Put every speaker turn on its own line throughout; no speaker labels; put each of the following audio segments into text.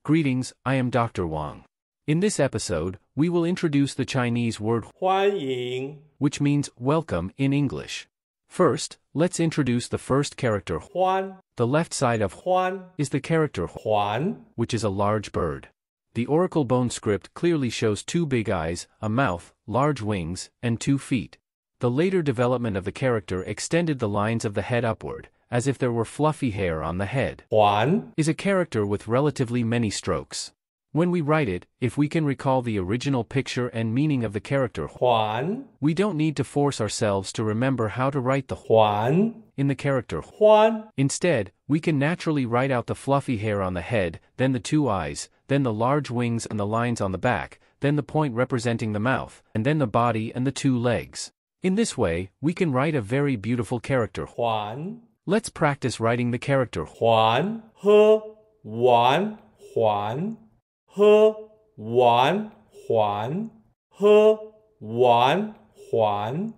Greetings, I am Dr. Wang. In this episode, we will introduce the Chinese word
欢迎
which means welcome in English. First, let's introduce the first character.
欢
The left side of
欢
is the character
还
which is a large bird. The oracle bone script clearly shows two big eyes, a mouth, large wings, and 2 feet. The later development of the character extended the lines of the head upward, as if there were fluffy hair on the head.
还
Is a character with relatively many strokes. When we write it, if we can recall the original picture and meaning of the character,
还
we don't need to force ourselves to remember how to write the
还
in the character.
欢
Instead, we can naturally write out the fluffy hair on the head, then the 2 eyes, then the large wings and the lines on the back, then the point representing the mouth, and then the body and the 2 legs. In this way, we can write a very beautiful character.
还
Let's practice writing the character.
还喝完还喝完还喝完还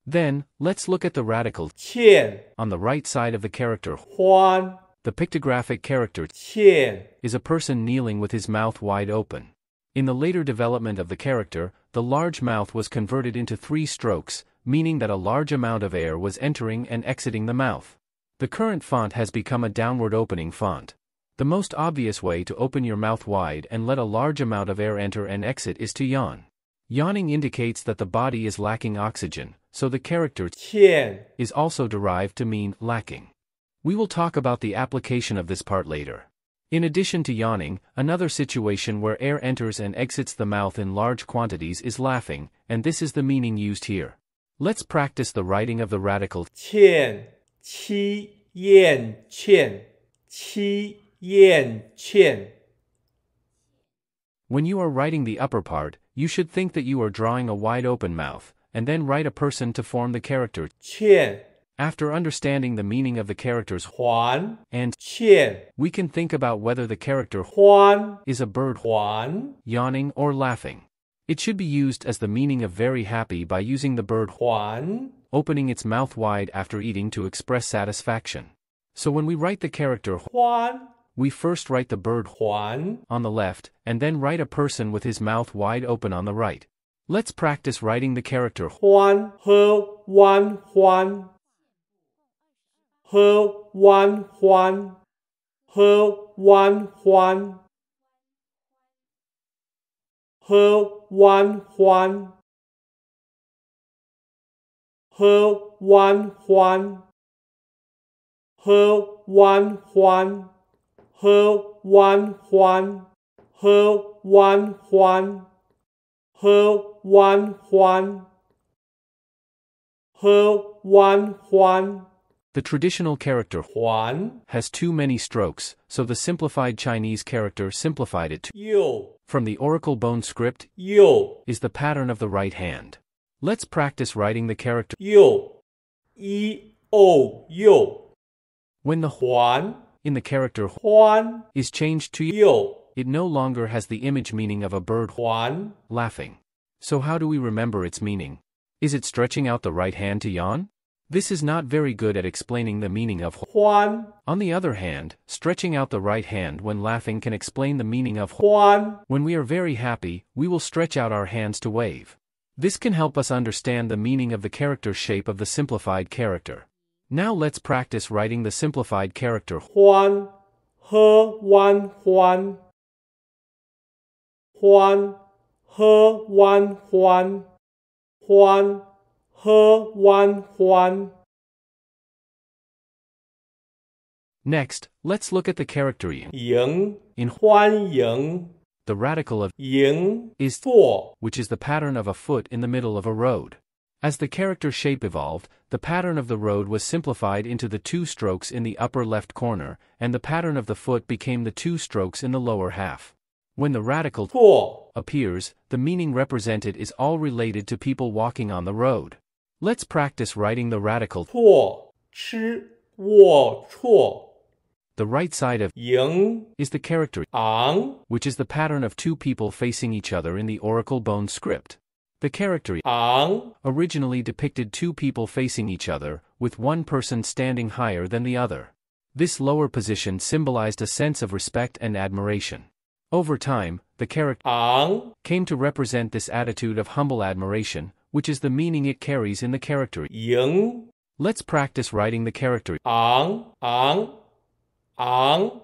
Then, let's look at the radical
欠
on the right side of the character.
欢
The pictographic character
欠
is a person kneeling with his mouth wide open. In the later development of the character, the large mouth was converted into 3 strokes, meaning that a large amount of air was entering and exiting the mouth. The current font has become a downward opening font. The most obvious way to open your mouth wide and let a large amount of air enter and exit is to yawn. Yawning indicates that the body is lacking oxygen, so the character
欠
is also derived to mean lacking. We will talk about the application of this part later. In addition to yawning, another situation where air enters and exits the mouth in large quantities is laughing, and this is the meaning used here. Let's practice the writing of the radical
欠七燕欠七燕欠
When you are writing the upper part, you should think that you are drawing a wide open mouth, and then write a person to form the character.
欠
After understanding the meaning of the characters
还
and
欠
we can think about whether the character
欢
is a bird
还
yawning or laughing. It should be used as the meaning of very happy by using the bird
还
opening its mouth wide after eating to express satisfaction. So when we write the character
欢
we first write the bird
还
on the left, and then write a person with his mouth wide open on the right. Let's practice writing the character
欢喝完欢喝完欢喝完欢喝完欢喝完欢喝完欢喝完欢喝完欢喝完欢喝完欢
The traditional character
还
has too many strokes, so the simplified Chinese character simplified it to
右
from the oracle bone script
右
is the pattern of the right hand. Let's practice writing the character.
右一哦右
When the
还
in the character
欢
is changed to
右
it no longer has the image meaning of a bird
还
laughing. So how do we remember its meaning? Is it stretching out the right hand to yawn? This is not very good at explaining the meaning of
欢
On the other hand, stretching out the right hand when laughing can explain the meaning of
欢
When we are very happy, we will stretch out our hands to wave. This can help us understand the meaning of the character shape of the simplified character. Now let's practice writing the simplified character
欢喝完欢欢喝完欢欢喝完欢
Next, let's look at the character ying.
迎
In
欢迎
the radical of
迎
is
坐
which is the pattern of a foot in the middle of a road. As the character shape evolved, the pattern of the road was simplified into the 2 strokes in the upper left corner, and the pattern of the foot became the 2 strokes in the lower half. When the radical
坐
appears, the meaning represented is all related to people walking on the road. Let's practice writing the radical.
错吃龌龊
The right side of
迎
is the character
昂
which is the pattern of 2 people facing each other in the oracle bone script. The character
昂
originally depicted 2 people facing each other, with one person standing higher than the other. This lower position symbolized a sense of respect and admiration. Over time, the character
昂
came to represent this attitude of humble admiration, which is the meaning it carries in the character.
迎
Let's practice writing the character.
昂昂昂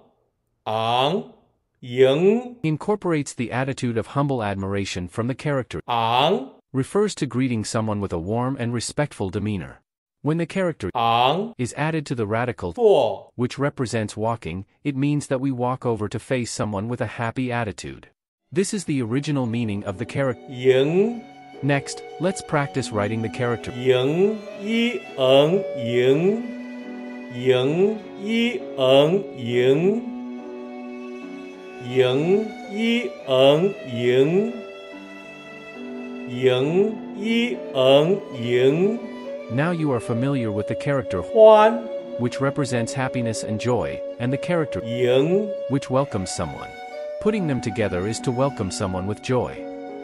昂迎
Incorporates the attitude of humble admiration from the character.
昂
Refers to greeting someone with a warm and respectful demeanor. When the character
昂
is added to the radical
坐
which represents walking, it means that we walk over to face someone with a happy attitude. This is the original meaning of the character.
迎
Next, let's practice writing the character.
迎一昂迎迎一昂迎迎一昂迎迎一昂迎
Now you are familiar with the character
欢
which represents happiness and joy, and the character
迎
which welcomes someone. Putting them together is to welcome someone with joy.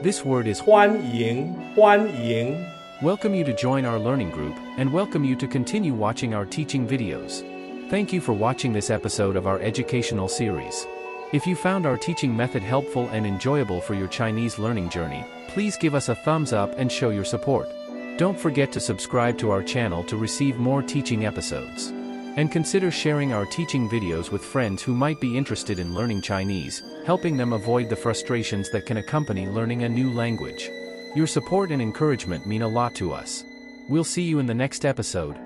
This word is
欢迎欢迎
welcome you to join our learning group, and welcome you to continue watching our teaching videos. Thank you for watching this episode of our educational series. If you found our teaching method helpful and enjoyable for your Chinese learning journey, please give us a thumbs up and show your support. Don't forget to subscribe to our channel to receive more teaching episodes. And consider sharing our teaching videos with friends who might be interested in learning Chinese, helping them avoid the frustrations that can accompany learning a new language. Your support and encouragement mean a lot to us. We'll see you in the next episode.